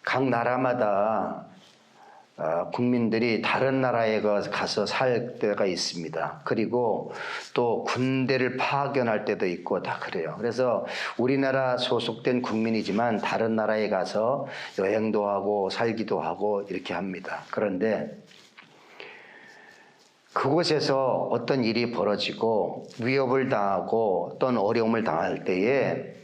각 나라마다 국민들이 다른 나라에 가서 살 때가 있습니다. 그리고 또 군대를 파견할 때도 있고 다 그래요. 그래서 우리나라 소속된 국민이지만 다른 나라에 가서 여행도 하고 살기도 하고 이렇게 합니다. 그런데 그곳에서 어떤 일이 벌어지고 위협을 당하고 또는 어려움을 당할 때에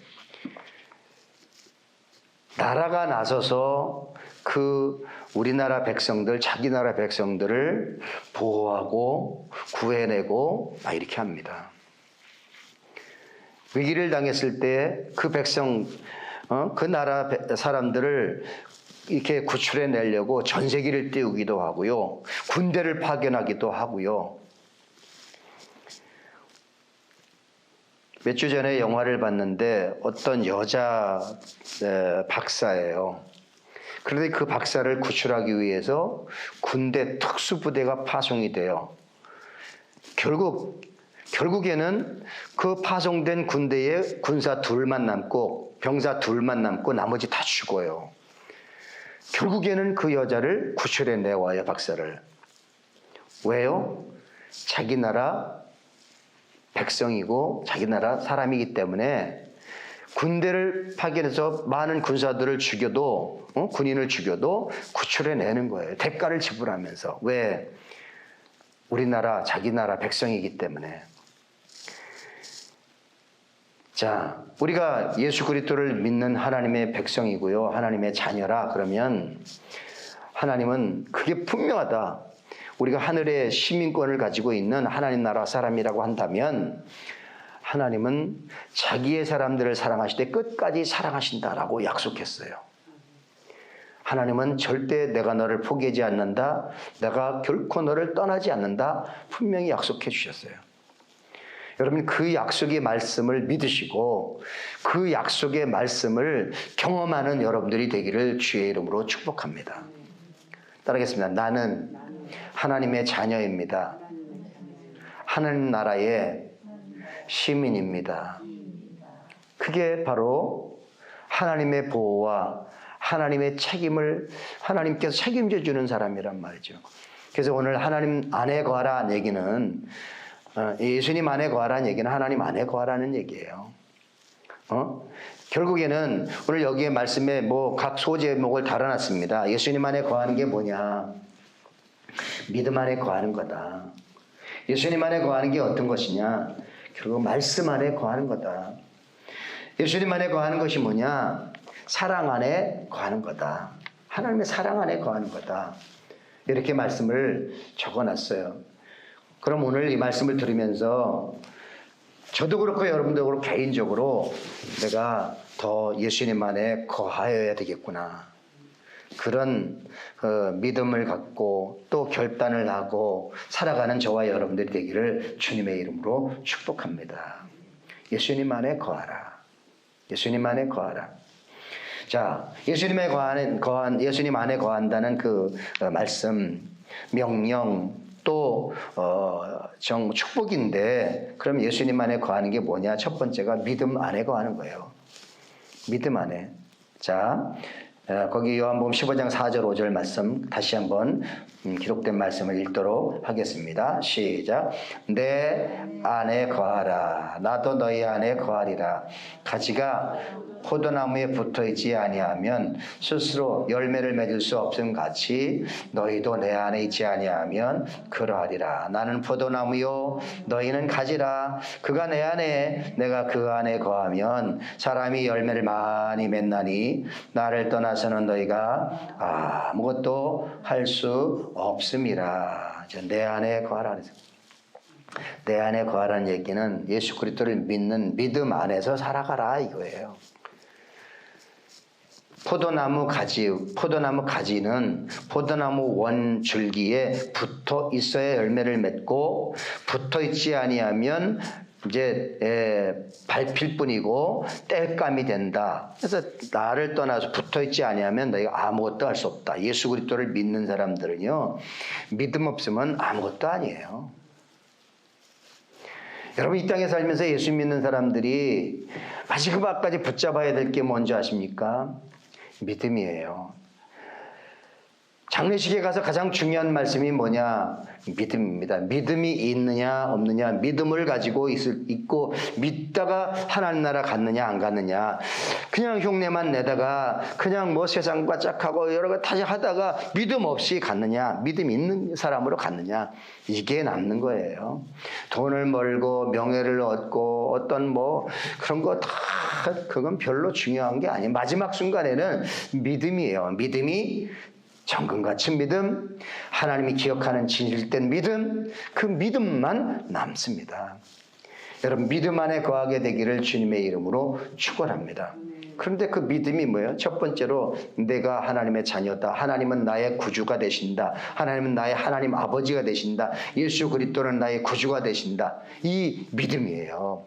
나라가 나서서 그 우리나라 백성들, 자기 나라 백성들을 보호하고 구해내고 막 이렇게 합니다. 위기를 당했을 때 그 백성, 그 나라 사람들을 이렇게 구출해내려고 전세기를 띄우기도 하고요. 군대를 파견하기도 하고요. 몇 주 전에 영화를 봤는데 어떤 여자 박사예요. 그런데 그 박사를 구출하기 위해서 군대 특수부대가 파송이 돼요. 결국에는 그 파송된 군대에 군사 둘만 남고 병사 둘만 남고 나머지 다 죽어요. 결국에는 그 여자를 구출해 내와요, 박사를. 왜요? 자기 나라 백성이고 자기 나라 사람이기 때문에 군대를 파견해서 많은 군사들을 죽여도 군인을 죽여도 구출해 내는 거예요. 대가를 지불하면서. 왜? 우리나라 자기 나라 백성이기 때문에. 자, 우리가 예수 그리스도를 믿는 하나님의 백성이고요. 하나님의 자녀라 그러면 하나님은 그게 분명하다. 우리가 하늘의 시민권을 가지고 있는 하나님 나라 사람이라고 한다면 하나님은 자기의 사람들을 사랑하실 때 끝까지 사랑하신다라고 약속했어요. 하나님은 절대 내가 너를 포기하지 않는다. 내가 결코 너를 떠나지 않는다. 분명히 약속해 주셨어요. 여러분 그 약속의 말씀을 믿으시고 그 약속의 말씀을 경험하는 여러분들이 되기를 주의 이름으로 축복합니다. 따르겠습니다. 나는 하나님의 자녀입니다. 하나님 나라의 시민입니다. 그게 바로 하나님의 보호와 하나님의 책임을 하나님께서 책임져 주는 사람이란 말이죠. 그래서 오늘 하나님 안에 거하라는 얘기는 예수님 안에 거하라는 얘기는 하나님 안에 거하라는 얘기예요. 결국에는 오늘 여기에 말씀에 각 소제목을 달아놨습니다. 예수님 안에 거하는 게 뭐냐? 믿음 안에 거하는 거다. 예수님 안에 거하는 게 어떤 것이냐? 결국 말씀 안에 거하는 거다. 예수님 안에 거하는 것이 뭐냐? 사랑 안에 거하는 거다. 하나님의 사랑 안에 거하는 거다. 이렇게 말씀을 적어놨어요. 그럼 오늘 이 말씀을 들으면서 저도 그렇고 여러분도 그렇고 개인적으로 내가 더 예수님 안에 거하여야 되겠구나. 그런 믿음을 갖고 또 결단을 하고 살아가는 저와 여러분들이 되기를 주님의 이름으로 축복합니다. 예수님 안에 거하라. 예수님 안에 거하라. 자, 예수님 안에 거한다는 그 말씀, 명령, 또 축복인데 그럼 예수님 안에 거하는 게 뭐냐? 첫 번째가 믿음 안에 거하는 거예요. 믿음 안에. 자, 거기 요한복음 15장 4절 5절 말씀 다시 한번 기록된 말씀을 읽도록 하겠습니다. 시작. 내 안에 거하라. 나도 너희 안에 거하리라. 가지가 포도나무에 붙어있지 아니하면 스스로 열매를 맺을 수 없음 같이 너희도 내 안에 있지 아니하면 그러하리라. 나는 포도나무요 너희는 가지라. 그가 내 안에 내가 그 안에 거하면 사람이 열매를 많이 맺나니 나를 떠나서는 너희가 아무것도 할 수 없음이라. 내 안에 거하라. 내 안에 거하라는 얘기는 예수 그리스도를 믿는 믿음 안에서 살아가라 이거예요. 포도나무 가지는 포도나무 원 줄기에 붙어 있어야 열매를 맺고 붙어 있지 아니하면 이제 밟힐 뿐이고 땔감이 된다. 그래서 나를 떠나서 붙어 있지 아니하면 너희가 아무것도 할 수 없다. 예수 그리스도를 믿는 사람들은요, 믿음 없으면 아무것도 아니에요. 여러분 이 땅에 살면서 예수 믿는 사람들이 마지막까지 붙잡아야 될 게 뭔지 아십니까? 믿음이에요. 장례식에 가서 가장 중요한 말씀이 뭐냐? 믿음입니다. 믿음이 있느냐 없느냐, 믿음을 가지고 있고 믿다가 하나님 나라 갔느냐 안 갔느냐, 그냥 흉내만 내다가 그냥 뭐 세상과 짝하고 여러 가지 다시 하다가 믿음 없이 갔느냐, 믿음 있는 사람으로 갔느냐, 이게 남는 거예요. 돈을 벌고 명예를 얻고 어떤 뭐 그런 거 다 그건 별로 중요한 게 아니에요. 마지막 순간에는 믿음이에요. 믿음이 정금같은 믿음, 하나님이 기억하는 진실된 믿음, 그 믿음만 남습니다. 여러분, 믿음 안에 거하게 되기를 주님의 이름으로 축원합니다. 그런데 그 믿음이 뭐예요? 첫 번째로 내가 하나님의 자녀다. 하나님은 나의 구주가 되신다. 하나님은 나의 하나님 아버지가 되신다. 예수 그리스도는 나의 구주가 되신다. 이 믿음이에요.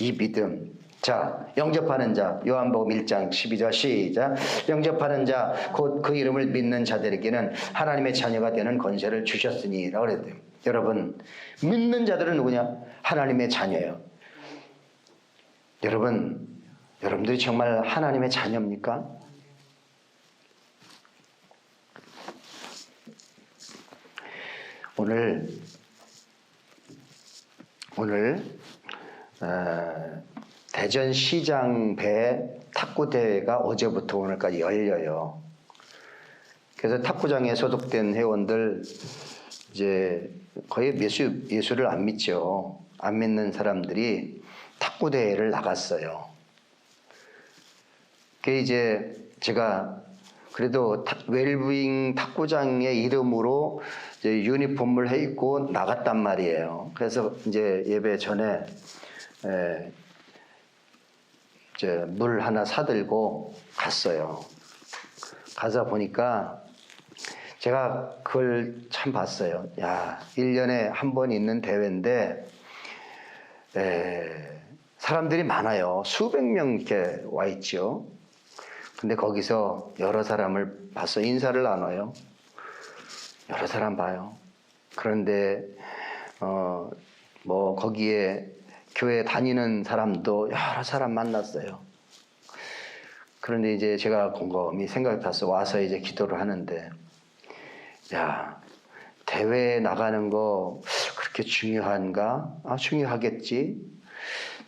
이 믿음. 자, 영접하는 자, 요한복음 1장 12절 시작. 영접하는 자, 곧 그 이름을 믿는 자들에게는 하나님의 자녀가 되는 권세를 주셨으니 라고 그랬대요. 여러분, 믿는 자들은 누구냐? 하나님의 자녀예요. 여러분들이 정말 하나님의 자녀입니까? 오늘 대전시장 배 탁구대회가 어제부터 오늘까지 열려요. 그래서 탁구장에 소속된 회원들 이제 거의 예수를 안 믿죠. 안 믿는 사람들이 탁구대회를 나갔어요. 그게 이제 제가 그래도 웰빙 탁구장의 이름으로 이제 유니폼을 해 입고 나갔단 말이에요. 그래서 이제 예배 전에 이제 물 하나 사들고 갔어요. 가서 보니까 제가 그걸 참 봤어요. 야, 1년에 한 번 있는 대회인데 사람들이 많아요. 수백 명 이렇게 와 있죠. 근데 거기서 여러 사람을 봤어요. 인사를 나눠요. 여러 사람 봐요. 그런데 뭐 거기에 교회 다니는 사람도 여러 사람 만났어요. 그런데 이제 제가 곰곰이 생각해 봤어요. 와서 이제 기도를 하는데, 야, 대회에 나가는 거 그렇게 중요한가? 아, 중요하겠지.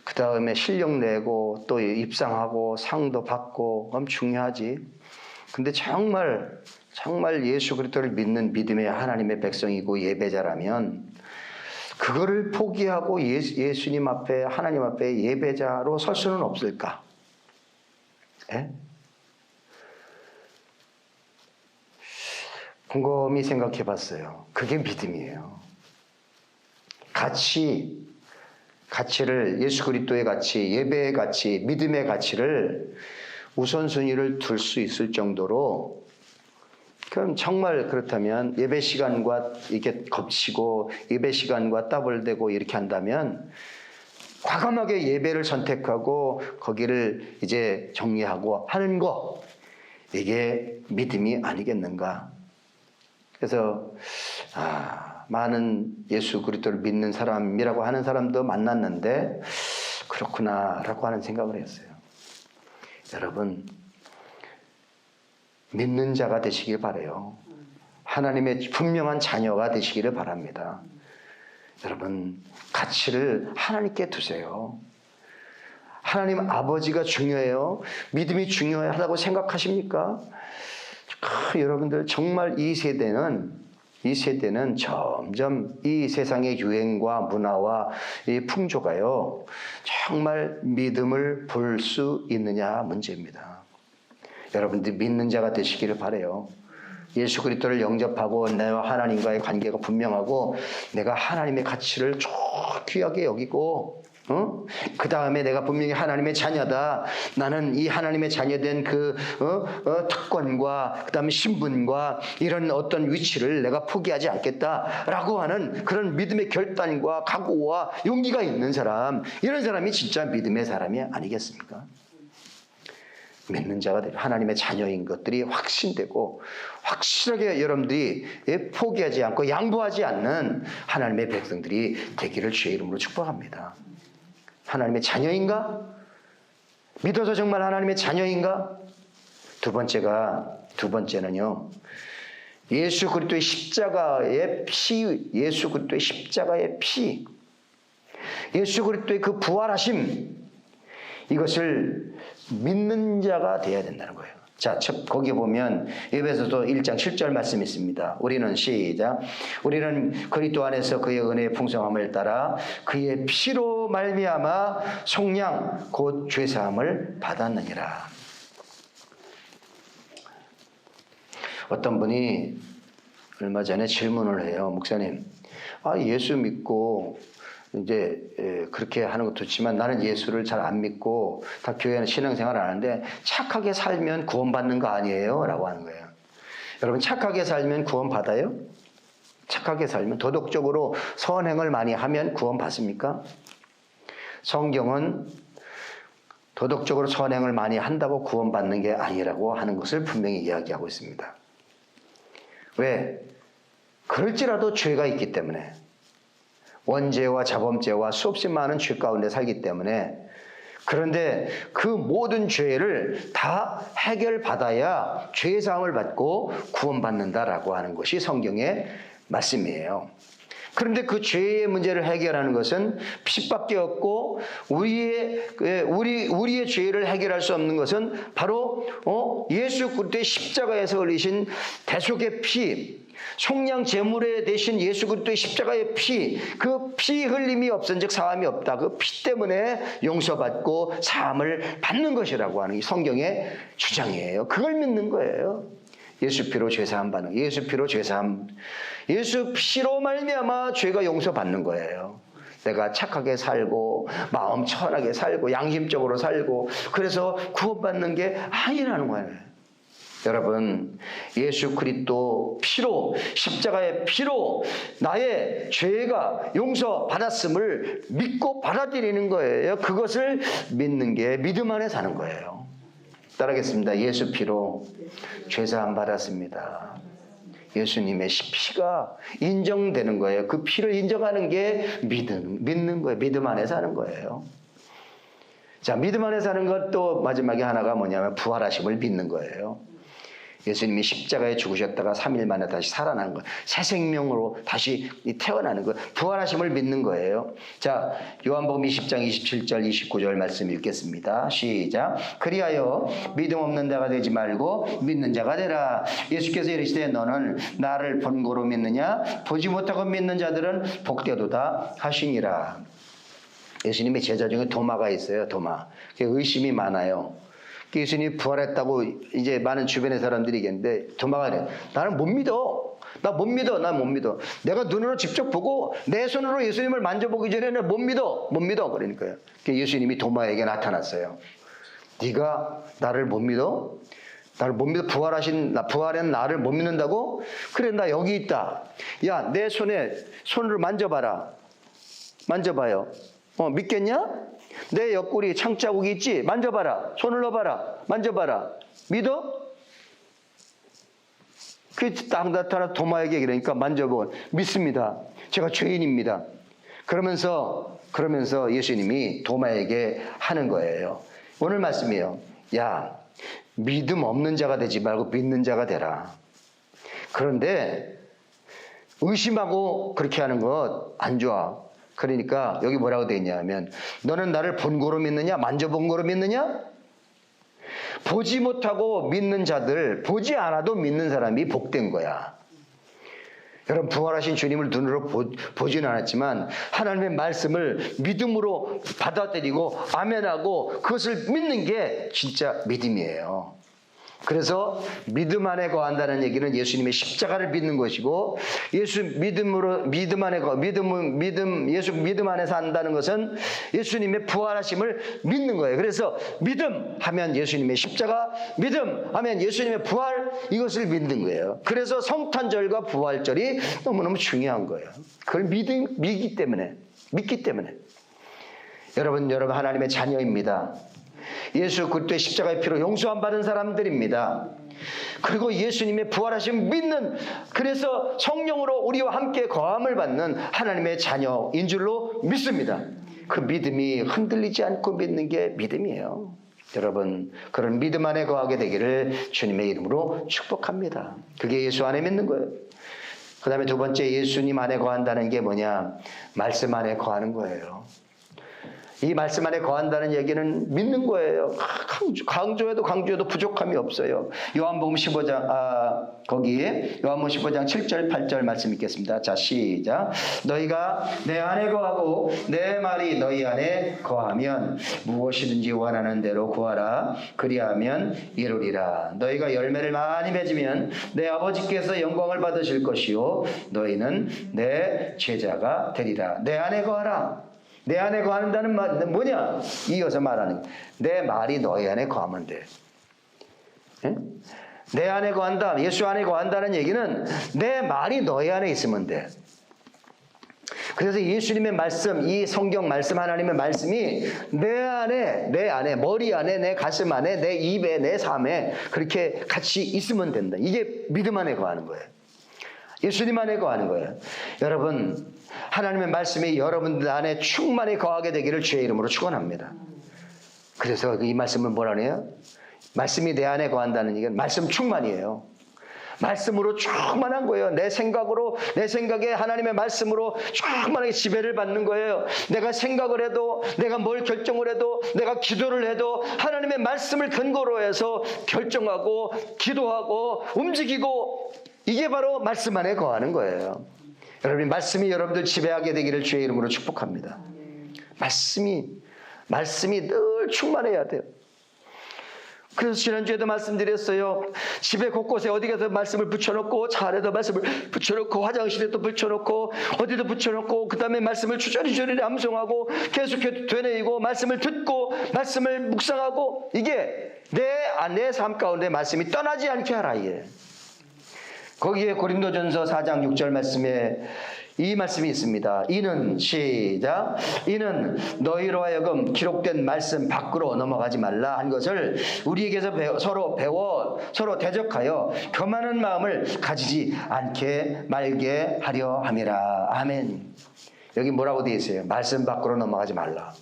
그 다음에 실력 내고 또 입상하고 상도 받고 그럼 중요하지. 근데 정말 예수 그리스도를 믿는 믿음의 하나님의 백성이고 예배자라면 그거를 포기하고 예수님 앞에, 하나님 앞에 예배자로 설 수는 없을까? 예? 곰곰이 생각해 봤어요. 그게 믿음이에요. 가치를, 예수 그리스도의 가치, 예배의 가치, 믿음의 가치를 우선순위를 둘 수 있을 정도로, 그럼 정말 그렇다면 예배 시간과 이렇게 겹치고 예배 시간과 따블대고 이렇게 한다면 과감하게 예배를 선택하고 거기를 이제 정리하고 하는 거, 이게 믿음이 아니겠는가? 그래서 많은 예수 그리스도를 믿는 사람이라고 하는 사람도 만났는데 그렇구나라고 하는 생각을 했어요. 여러분, 믿는 자가 되시길 바라요. 하나님의 분명한 자녀가 되시기를 바랍니다. 여러분, 가치를 하나님께 두세요. 하나님 아버지가 중요해요. 믿음이 중요하다고 생각하십니까? 여러분들 정말 이 세대는 점점 이 세상의 유행과 문화와 이 풍조가요, 정말 믿음을 볼 수 있느냐 문제입니다. 여러분들 믿는 자가 되시기를 바라요. 예수 그리스도를 영접하고 내와 하나님과의 관계가 분명하고 내가 하나님의 가치를 귀하게 여기고 그 다음에 내가 분명히 하나님의 자녀다. 나는 이 하나님의 자녀된 그 특권과 그 다음에 신분과 이런 어떤 위치를 내가 포기하지 않겠다라고 하는 그런 믿음의 결단과 각오와 용기가 있는 사람, 이런 사람이 진짜 믿음의 사람이 아니겠습니까? 믿는 자가 되고 하나님의 자녀인 것들이 확신되고 확실하게 여러분들이 포기하지 않고 양보하지 않는 하나님의 백성들이 되기를 주의 이름으로 축복합니다. 하나님의 자녀인가? 믿어서 정말 하나님의 자녀인가? 두 번째는요, 예수 그리스도의 십자가의 피, 예수 그리스도의 십자가의 피, 예수 그리스도의 그 부활하심, 이것을 믿는 자가 되어야 된다는 거예요. 자, 거기에 보면 에베소서 1장 7절 말씀이 있습니다. 우리는 시작. 우리는 그리스도 안에서 그의 은혜의 풍성함을 따라 그의 피로 말미암아 속량 곧 죄사함을 받았느니라. 어떤 분이 얼마 전에 질문을 해요. 목사님, 예수 믿고 이제 그렇게 하는 것도 좋지만 나는 예수를 잘 안 믿고 다 교회는 신앙생활 안 하는데 착하게 살면 구원받는 거 아니에요? 라고 하는 거예요. 여러분, 착하게 살면 구원받아요? 착하게 살면, 도덕적으로 선행을 많이 하면 구원받습니까? 성경은 도덕적으로 선행을 많이 한다고 구원받는 게 아니라고 하는 것을 분명히 이야기하고 있습니다. 왜? 그럴지라도 죄가 있기 때문에, 원죄와 자범죄와 수없이 많은 죄 가운데 살기 때문에, 그런데 그 모든 죄를 다 해결받아야 죄사함을 받고 구원받는다라고 하는 것이 성경의 말씀이에요. 그런데 그 죄의 문제를 해결하는 것은 피밖에 없고, 우리의 죄를 해결할 수 없는 것은 바로 예수 그리스도의 십자가에서 흘리신 대속의 피, 속량 제물에 대신 예수 그리스도의 십자가의 피, 그 피 흘림이 없은즉 사함이 없다. 그 피 때문에 용서받고 사함을 받는 것이라고 하는 이 성경의 주장이에요. 그걸 믿는 거예요. 예수 피로 죄사함 받는, 예수 피로 죄사함, 예수 피로 말미암아 죄가 용서받는 거예요. 내가 착하게 살고 마음 천하게 살고 양심적으로 살고 그래서 구원받는 게 아니라는 거예요. 여러분, 예수 그리스도 피로, 십자가의 피로 나의 죄가 용서받았음을 믿고 받아들이는 거예요. 그것을 믿는 게 믿음 안에 사는 거예요. 따르겠습니다. 예수 피로 죄사함 받았습니다. 예수님의 피가 인정되는 거예요. 그 피를 인정하는 게 믿는 거예요. 믿음 안에 사는 거예요. 자, 믿음 안에 사는 것도 마지막에 하나가 뭐냐면 부활하심을 믿는 거예요. 예수님이 십자가에 죽으셨다가 3일 만에 다시 살아난 것, 새 생명으로 다시 태어나는 것, 부활하심을 믿는 거예요. 자, 요한복음 20장 27절 29절 말씀 읽겠습니다. 시작. 그리하여 믿음 없는 자가 되지 말고 믿는 자가 되라. 예수께서 이르시되 너는 나를 본고로 믿느냐? 보지 못하고 믿는 자들은 복되도다 하시니라. 예수님의 제자 중에 도마가 있어요. 도마. 의심이 많아요. 예수님이 부활했다고 이제 많은 주변의 사람들이 얘기했는데 도마가 그래. 나는 못 믿어. 나 못 믿어. 내가 눈으로 직접 보고 내 손으로 예수님을 만져보기 전에 는 못 믿어. 그러니까요. 예수님이 도마에게 나타났어요. 네가 나를 못 믿어? 나를 못 믿어? 부활한 나를 못 믿는다고? 그래, 나 여기 있다. 야, 내 손으로 만져봐라. 만져봐요. 믿겠냐? 내 옆구리 창자국이 있지? 만져봐라. 손을 넣어봐라. 만져봐라. 믿어? 그 딱 나타나 도마에게 그러니까 만져보고 믿습니다. 제가 죄인입니다. 그러면서 예수님이 도마에게 하는 거예요. 오늘 말씀이에요. 야, 믿음 없는 자가 되지 말고 믿는 자가 되라. 그런데 의심하고 그렇게 하는 것 안 좋아. 그러니까 여기 뭐라고 되어 있냐면 너는 나를 본고로 믿느냐? 만져본 거로 믿느냐? 보지 못하고 믿는 자들, 보지 않아도 믿는 사람이 복된 거야. 여러분, 부활하신 주님을 눈으로 보지는 않았지만 하나님의 말씀을 믿음으로 받아들이고 아멘하고 그것을 믿는 게 진짜 믿음이에요. 그래서 믿음 안에 거한다는 얘기는 예수님의 십자가를 믿는 것이고, 예수 믿음 안에서 한다는 것은 예수님의 부활하심을 믿는 거예요. 그래서 믿음 하면 예수님의 십자가, 믿음 하면 예수님의 부활, 이것을 믿는 거예요. 그래서 성탄절과 부활절이 너무너무 중요한 거예요. 그걸 믿기 때문에. 여러분 하나님의 자녀입니다. 예수 그리스도의 십자가의 피로 용서함 받은 사람들입니다. 그리고 예수님의 부활하심 믿는, 그래서 성령으로 우리와 함께 거함을 받는 하나님의 자녀인 줄로 믿습니다. 그 믿음이 흔들리지 않고 믿는 게 믿음이에요. 여러분 그런 믿음 안에 거하게 되기를 주님의 이름으로 축복합니다. 그게 예수 안에 믿는 거예요. 그 다음에 두 번째, 예수님 안에 거한다는 게 뭐냐? 말씀 안에 거하는 거예요. 이 말씀 안에 거한다는 얘기는 믿는 거예요. 강조해도 부족함이 없어요. 요한복음 15장 거기에 요한복음 15장 7절 8절 말씀 읽겠습니다. 자, 시작. 너희가 내 안에 거하고 내 말이 너희 안에 거하면 무엇이든지 원하는 대로 구하라. 그리하면 이루리라. 너희가 열매를 많이 맺으면 내 아버지께서 영광을 받으실 것이요 너희는 내 제자가 되리라. 내 안에 거하라. 내 안에 거한다는 말은 뭐냐? 이어서 말하는 내 말이 너희 안에 거하면 돼. 예? 내 안에 거한다. 예수 안에 거한다는 얘기는 내 말이 너희 안에 있으면 돼. 그래서 예수님의 말씀, 이 성경 말씀, 하나님의 말씀이 내 안에, 머리 안에, 내 가슴 안에, 내 입에, 내 삶에 그렇게 같이 있으면 된다. 이게 믿음 안에 거하는 거예요. 예수님 안에 거하는 거예요. 여러분, 하나님의 말씀이 여러분들 안에 충만히 거하게 되기를 주의 이름으로 축원합니다. 그래서 이 말씀을 뭐라 해요? 말씀이 내 안에 거한다는 얘기는 말씀 충만이에요. 말씀으로 충만한 거예요. 내 생각에 하나님의 말씀으로 충만하게 지배를 받는 거예요. 내가 생각을 해도, 내가 뭘 결정을 해도, 내가 기도를 해도 하나님의 말씀을 근거로 해서 결정하고 기도하고 움직이고, 이게 바로 말씀 안에 거하는 거예요. 여러분, 말씀이 여러분들 지배하게 되기를 주의 이름으로 축복합니다. 말씀이 늘 충만해야 돼요. 그래서 지난주에도 말씀드렸어요. 집에 곳곳에 어디 가서 말씀을 붙여놓고, 차 안에도 말씀을 붙여놓고, 화장실에도 붙여놓고, 어디도 붙여놓고, 그 다음에 말씀을 주저리주저리 암송하고, 계속해서 되뇌이고, 말씀을 듣고, 말씀을 묵상하고, 이게 내 삶 가운데 말씀이 떠나지 않게 하라. 이게. 거기에 고린도전서 4장 6절 말씀에 이 말씀이 있습니다. 이는 시작. 이는 너희로 하여금 기록된 말씀 밖으로 넘어가지 말라 한 것을 우리에게서 서로 배워 서로 대적하여 교만한 마음을 가지지 않게 말게 하려 함이라. 아멘. 여기 뭐라고 되어 있어요? 말씀 밖으로 넘어가지 말라.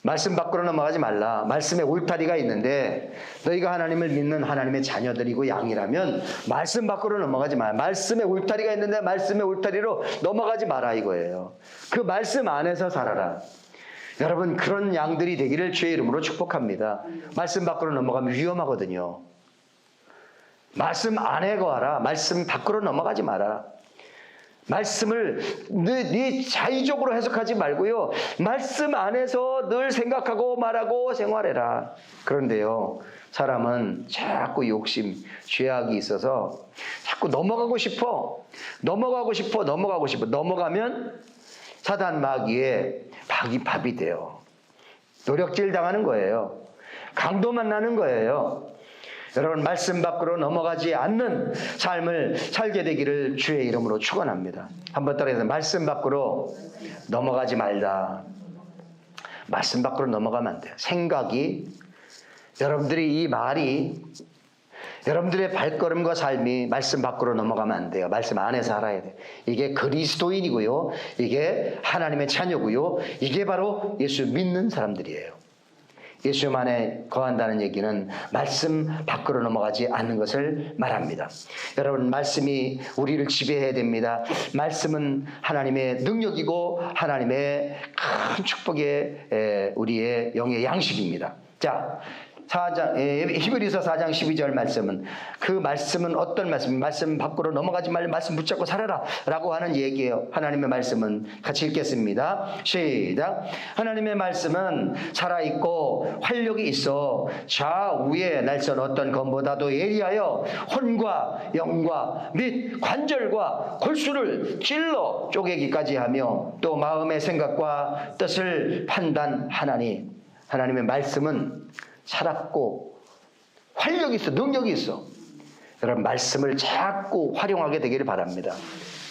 말씀 밖으로 넘어가지 말라. 말씀에 울타리가 있는데 너희가 하나님을 믿는 하나님의 자녀들이고 양이라면 말씀 밖으로 넘어가지 마라. 말씀에 울타리가 있는데 말씀의 울타리로 넘어가지 마라 이거예요. 그 말씀 안에서 살아라. 여러분, 그런 양들이 되기를 주의 이름으로 축복합니다. 말씀 밖으로 넘어가면 위험하거든요. 말씀 안에 거하라. 말씀 밖으로 넘어가지 마라. 말씀을 네 자의적으로 해석하지 말고요. 말씀 안에서 늘 생각하고 말하고 생활해라. 그런데요, 사람은 자꾸 욕심, 죄악이 있어서 자꾸 넘어가고 싶어. 넘어가면 사단 마귀의 밥이 돼요. 노력질 당하는 거예요. 강도 만나는 거예요. 여러분, 말씀 밖으로 넘어가지 않는 삶을 살게 되기를 주의 이름으로 축원합니다. 한번 따라해서 말씀 밖으로 넘어가지 말라. 말씀 밖으로 넘어가면 안 돼요. 생각이, 여러분들이 이 말이, 여러분들의 발걸음과 삶이 말씀 밖으로 넘어가면 안 돼요. 말씀 안에서 살아야 돼요. 이게 그리스도인이고요. 이게 하나님의 자녀고요. 이게 바로 예수 믿는 사람들이에요. 예수 안에 거한다는 얘기는 말씀 밖으로 넘어가지 않는 것을 말합니다. 여러분, 말씀이 우리를 지배해야 됩니다. 말씀은 하나님의 능력이고 하나님의 큰 축복의 우리의 영의 양식입니다. 자, 히브리서 4장 12절 말씀은, 그 말씀은 어떤 말씀입니까? 말씀 밖으로 넘어가지 말고 말씀 붙잡고 살아라 라고 하는 얘기예요. 하나님의 말씀은 같이 읽겠습니다. 시작. 하나님의 말씀은 살아있고 활력이 있어 좌우에 날선 어떤 검보다도 예리하여 혼과 영과 및 관절과 골수를 찔러 쪼개기까지 하며 또 마음의 생각과 뜻을 판단하나니. 하나님의 말씀은 살았고 활력이 있어, 능력이 있어. 여러분, 말씀을 자꾸 활용하게 되기를 바랍니다.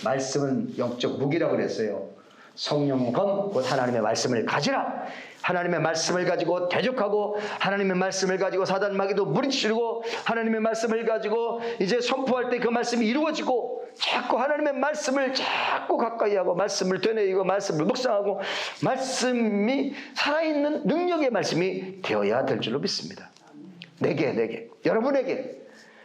말씀은 영적 무기라고 그랬어요. 성령의 검, 곧 하나님의 말씀을 가지라. 하나님의 말씀을 가지고 대적하고, 하나님의 말씀을 가지고 사단 마귀도 무리치고, 하나님의 말씀을 가지고 이제 선포할 때 그 말씀이 이루어지고, 자꾸 하나님의 말씀을 자꾸 가까이 하고, 말씀을 되뇌이고, 말씀을 묵상하고, 말씀이 살아있는 능력의 말씀이 되어야 될 줄로 믿습니다. 내게 여러분에게.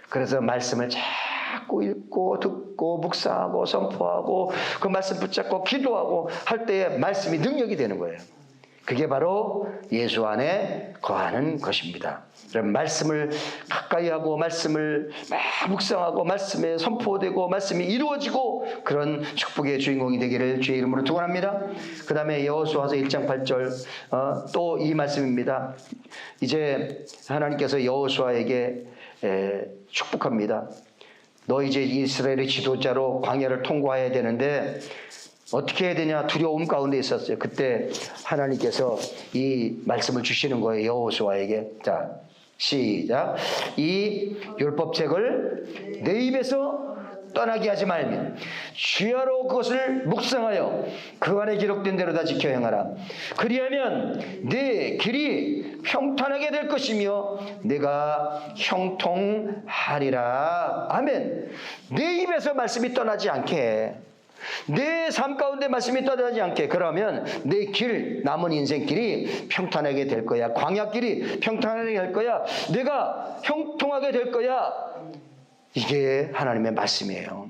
그래서 말씀을 자꾸 읽고 듣고 묵상하고 선포하고 그 말씀 붙잡고 기도하고 할 때에 말씀이 능력이 되는 거예요. 그게 바로 예수 안에 거하는 것입니다. 그럼 말씀을 가까이 하고 말씀을 막 묵상하고 말씀에 선포되고 말씀이 이루어지고 그런 축복의 주인공이 되기를 주의 이름으로 축원합니다. 그 다음에 여호수아서 1장 8절 또 이 말씀입니다. 이제 하나님께서 여호수아에게 축복합니다. 너 이제 이스라엘의 지도자로 광야를 통과해야 되는데 어떻게 해야 되냐 두려움 가운데 있었어요. 그때 하나님께서 이 말씀을 주시는 거예요. 여호수아에게. 자, 시작. 이 율법책을 내 입에서 떠나게 하지 말며 주야로 그것을 묵상하여 그 안에 기록된 대로 다 지켜 행하라. 그리하면 내 길이 평탄하게 될 것이며 내가 형통하리라. 아멘. 내 입에서 말씀이 떠나지 않게, 내 삶 가운데 말씀이 떠나지 않게, 그러면 내 길, 남은 인생 길이 평탄하게 될 거야. 광야길이 평탄하게 될 거야. 내가 형통하게 될 거야. 이게 하나님의 말씀이에요.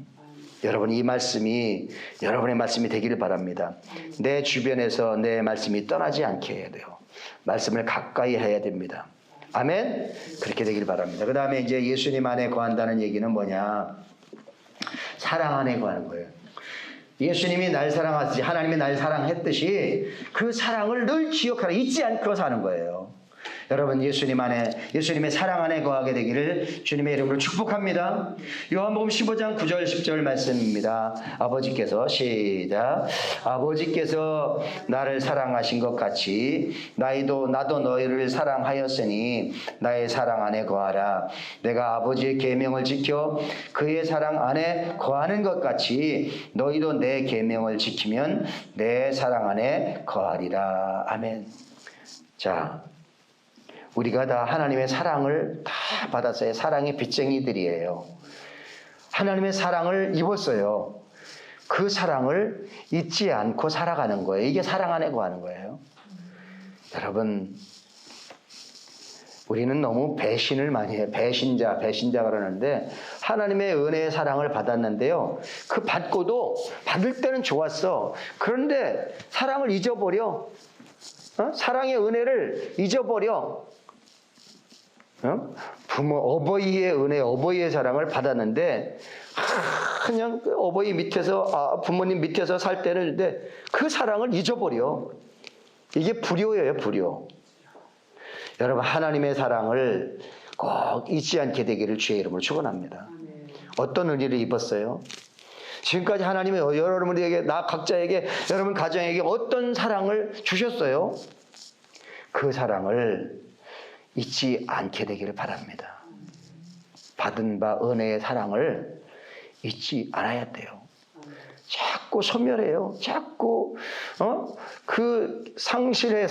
여러분, 이 말씀이 여러분의 말씀이 되기를 바랍니다. 내 주변에서 내 말씀이 떠나지 않게 해야 돼요. 말씀을 가까이 해야 됩니다. 아멘. 그렇게 되기를 바랍니다. 그 다음에 이제 예수님 안에 거한다는 얘기는 뭐냐? 사랑 안에 거하는 거예요. 예수님이 날 사랑하듯이 하나님이 날 사랑했듯이 그 사랑을 늘 기억하라, 잊지 않고 사는 거예요. 여러분, 예수님 안에, 예수님의 사랑 안에 거하게 되기를 주님의 이름으로 축복합니다. 요한복음 15장 9절 10절 말씀입니다. 아버지께서, 시작. 아버지께서 나를 사랑하신 것 같이 나도 너희를 사랑하였으니 나의 사랑 안에 거하라. 내가 아버지의 계명을 지켜 그의 사랑 안에 거하는 것 같이 너희도 내 계명을 지키면 내 사랑 안에 거하리라. 아멘. 자, 우리가 다 하나님의 사랑을 다 받았어요. 사랑의 빚쟁이들이에요. 하나님의 사랑을 입었어요. 그 사랑을 잊지 않고 살아가는 거예요. 이게 사랑 안에 거하는 거예요. 여러분, 우리는 너무 배신을 많이 해요. 배신자 그러는데 하나님의 은혜의 사랑을 받았는데요. 그 받고도 받을 때는 좋았어. 그런데 사랑을 잊어버려. 사랑의 은혜를 잊어버려. 부모, 어버이의 은혜, 어버이의 사랑을 받았는데 그냥 어버이 밑에서, 부모님 밑에서 살 때는 그 사랑을 잊어버려. 이게 불효예요, 불효. 여러분, 하나님의 사랑을 꼭 잊지 않게 되기를 주의 이름으로 축원합니다. 어떤 은혜를 입었어요? 지금까지 하나님이 여러분에게, 나 각자에게, 여러분 가정에게 어떤 사랑을 주셨어요? 그 사랑을 잊지 않게 되기를 바랍니다. 받은 바 은혜의 사랑을 잊지 않아야 돼요. 자꾸 소멸해요. 자꾸 그 상실에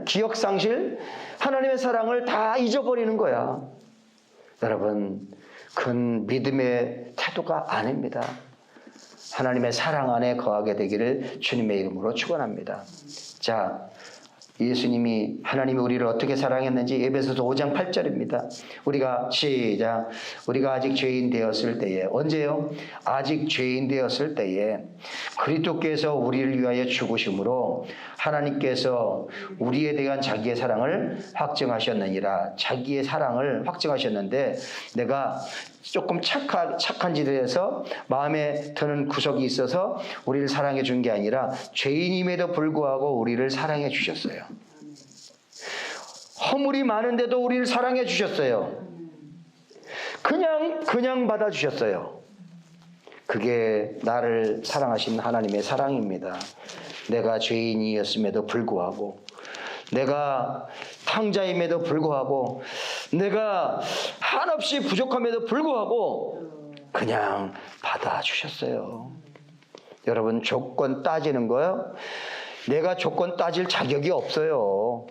기억 상실, 하나님의 사랑을 다 잊어버리는 거야. 여러분, 그건 믿음의 태도가 아닙니다. 하나님의 사랑 안에 거하게 되기를 주님의 이름으로 축원합니다. 자, 예수님이, 하나님이 우리를 어떻게 사랑했는지 에베소서 5장 8절입니다. 우리가, 시작. 우리가 아직 죄인 되었을 때에, 언제요? 아직 죄인 되었을 때에 그리스도께서 우리를 위하여 죽으심으로 하나님께서 우리에 대한 자기의 사랑을 확증하셨느니라. 자기의 사랑을 확증하셨는데, 내가 조금 착한 짓을 해서 마음에 드는 구석이 있어서 우리를 사랑해 준 게 아니라 죄인임에도 불구하고 우리를 사랑해 주셨어요. 허물이 많은데도 우리를 사랑해 주셨어요. 그냥 받아 주셨어요. 그게 나를 사랑하신 하나님의 사랑입니다. 내가 죄인이었음에도 불구하고, 내가 탕자임에도 불구하고, 내가 한없이 부족함에도 불구하고 그냥 받아주셨어요. 여러분 조건 따지는 거요? 내가 조건 따질 자격이 없어요.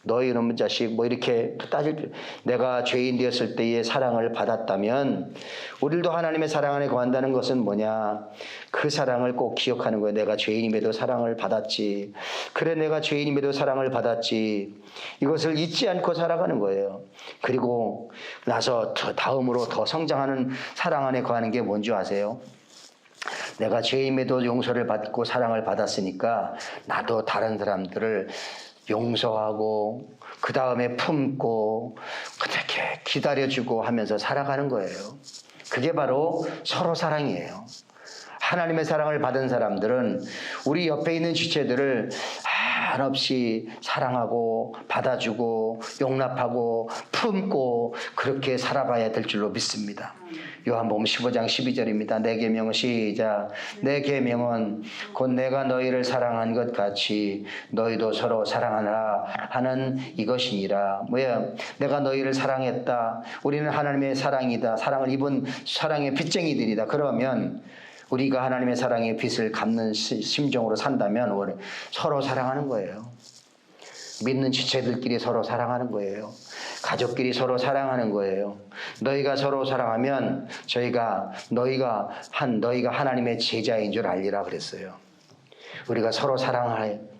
너희 이놈의 자식 뭐 이렇게 따질, 내가 죄인 되었을 때의 사랑을 받았다면 우리도 하나님의 사랑 안에 거한다는 것은 뭐냐, 그 사랑을 꼭 기억하는 거예요. 내가 죄인임에도 사랑을 받았지, 그래 내가 죄인임에도 사랑을 받았지, 이것을 잊지 않고 살아가는 거예요. 그리고 나서 다음으로 더 성장하는 사랑 안에 거하는 게 뭔지 아세요? 내가 죄인임에도 용서를 받고 사랑을 받았으니까 나도 다른 사람들을 용서하고 그 다음에 품고 그렇게 기다려주고 하면서 살아가는 거예요. 그게 바로 서로 사랑이에요. 하나님의 사랑을 받은 사람들은 우리 옆에 있는 지체들을 한없이 사랑하고 받아주고 용납하고 품고 그렇게 살아가야 될 줄로 믿습니다. 요한복음 15장 12절입니다. 내 계명은 시작. 내 계명은 곧 내가 너희를 사랑한 것 같이 너희도 서로 사랑하라 하는 이것이니라. 뭐야? 내가 너희를 사랑했다. 우리는 하나님의 사랑이다. 사랑을 입은 사랑의 빚쟁이들이다. 그러면 우리가 하나님의 사랑의 빚을 갚는 심정으로 산다면 서로 사랑하는 거예요. 믿는 지체들끼리 서로 사랑하는 거예요. 가족끼리 서로 사랑하는 거예요. 너희가 서로 사랑하면 너희가 하나님의 제자인 줄 알리라 그랬어요. 우리가 서로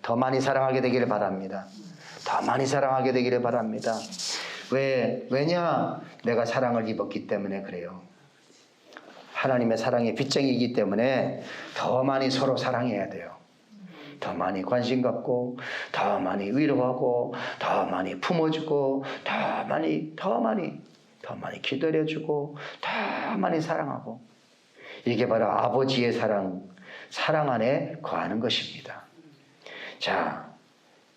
더 많이 사랑하게 되기를 바랍니다. 더 많이 사랑하게 되기를 바랍니다. 왜냐? 내가 사랑을 입었기 때문에 그래요. 하나님의 사랑의 빚쟁이이기 때문에 더 많이 서로 사랑해야 돼요. 더 많이 관심 갖고, 더 많이 위로하고, 더 많이 품어주고, 더 많이 기다려주고, 더 많이 사랑하고. 이게 바로 아버지의 사랑 안에 거하는 것입니다. 자,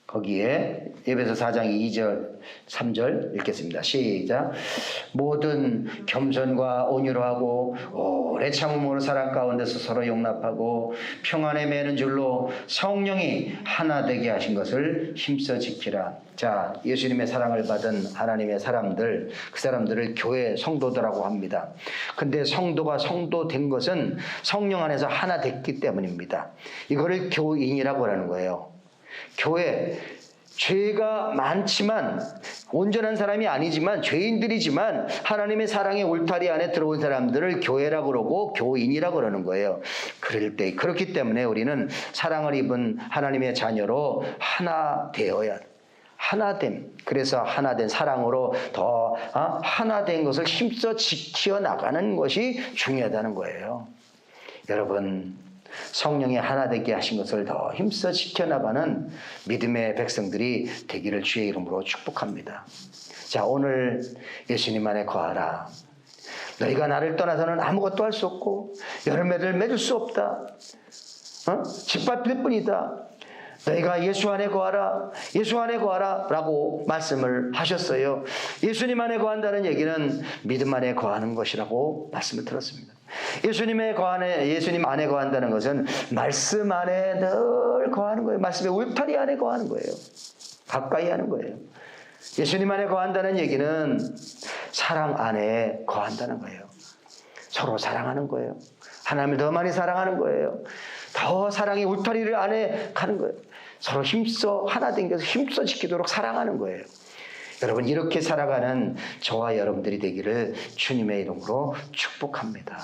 거기에 에베소 4장 2절 3절 읽겠습니다. 시작. 모든 겸손과 온유로 하고 오래 참음으로 사랑 가운데서 서로 용납하고 평안에 매는 줄로 성령이 하나 되게 하신 것을 힘써 지키라. 자, 예수님의 사랑을 받은 하나님의 사람들, 그 사람들을 교회 성도들이라고 합니다. 근데 성도가 성도된 것은 성령 안에서 하나 됐기 때문입니다. 이거를 교인이라고 하는 거예요. 교회, 죄가 많지만 온전한 사람이 아니지만 죄인들이지만 하나님의 사랑의 울타리 안에 들어온 사람들을 교회라고 그러고 교인이라고 그러는 거예요. 그렇기 때문에 우리는 사랑을 입은 하나님의 자녀로 하나 되어야, 하나됨. 그래서 하나된 사랑으로 더 하나된 것을 힘써 지켜 나가는 것이 중요하다는 거예요. 여러분, 성령이 하나 되게 하신 것을 더 힘써 지켜나가는 믿음의 백성들이 되기를 주의 이름으로 축복합니다. 자, 오늘 예수님 안에 거하라. 너희가 나를 떠나서는 아무것도 할 수 없고 열매를 맺을 수 없다. 짓밟힐 뿐이다. 너희가 예수 안에 거하라, 예수 안에 거하라 라고 말씀을 하셨어요. 예수님 안에 거한다는 얘기는 믿음 안에 거하는 것이라고 말씀을 들었습니다. 예수님 안에 거한다는 것은 말씀 안에 늘 거하는 거예요. 말씀의 울타리 안에 거하는 거예요. 가까이 하는 거예요. 예수님 안에 거한다는 얘기는 사랑 안에 거한다는 거예요. 서로 사랑하는 거예요. 하나님을 더 많이 사랑하는 거예요. 더 사랑의 울타리를 안에 가는 거예요. 서로 힘써 하나 된 것을 힘써 지키도록 사랑하는 거예요. 여러분, 이렇게 살아가는 저와 여러분들이 되기를 주님의 이름으로 축복합니다.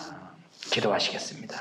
기도하시겠습니다.